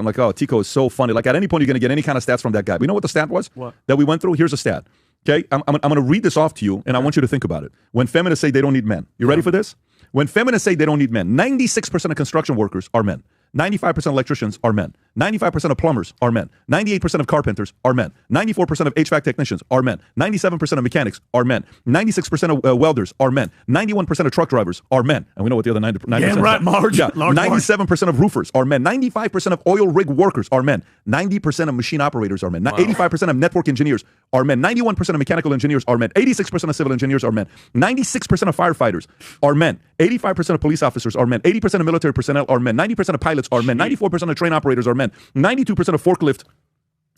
I'm like, oh, Tico is so funny. Like, at any point, you're going to get any kind of stats from that guy. But you know what the stat was? What? That we went through? Here's a stat. Okay? I'm going to read this off to you, and I want you to think about it. When feminists say they don't need men. You ready for this? When feminists say they don't need men, 96% of construction workers are men. 95% of electricians are men. 95% of plumbers are men. 98% of carpenters are men. 94% of HVAC technicians are men. 97% of mechanics are men. 96% of welders are men. 91% of truck drivers are men. And we know what the other 90% yeah, right, Marge. Yeah, 97% of roofers are men. 95% of oil rig workers are men. 90% of machine operators are men. Wow. 85% of network engineers are men. 91% of mechanical engineers are men. 86% of civil engineers are men. 96% of firefighters are men. 85% of police officers are men. 80% of military personnel are men. 90% of pilots are men. 94% of train operators are men. 92% of forklift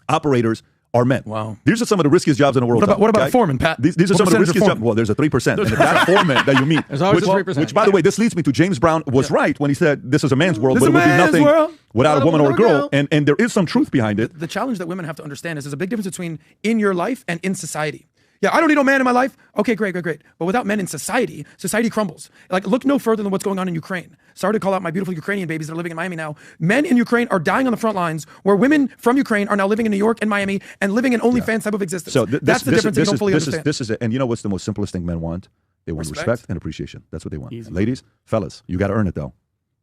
operators are men. Wow. These are some of the riskiest jobs in the world. What about foreman, Pat? These are some of the riskiest jobs. Well, there's a 3%. And that foreman that you meet. There's always a 3%. Which, by the way, this leads me to James Brown was right when he said this is a man's world, but it would be nothing without a woman or a girl. And there is some truth behind it. The challenge that women have to understand is there's a big difference between in your life and in society. Yeah, I don't need no man in my life. Okay, great. But without men in society, society crumbles. Like, look no further than what's going on in Ukraine. Sorry to call out my beautiful Ukrainian babies that are living in Miami now. Men in Ukraine are dying on the front lines, where women from Ukraine are now living in New York and Miami and living an OnlyFans type of existence. So that's the difference you don't fully understand. This is it. And you know what's the most simplest thing men want? They want respect and appreciation. That's what they want. Easy. Ladies, fellas, you got to earn it, though.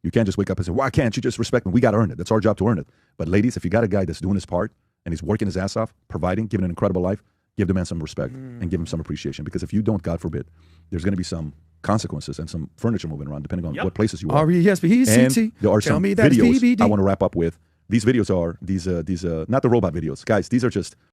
You can't just wake up and say, why can't you just respect me? We got to earn it. That's our job to earn it. But ladies, if you got a guy that's doing his part and he's working his ass off, providing, giving an incredible life, give the man some respect and give him some appreciation. Because if you don't, God forbid, there's going to be some consequences and some furniture moving around, depending on what places you are. R-E-S-P-E-C-T. And there are some videos I want to wrap up with. These videos are, these not the robot videos. Guys, these are just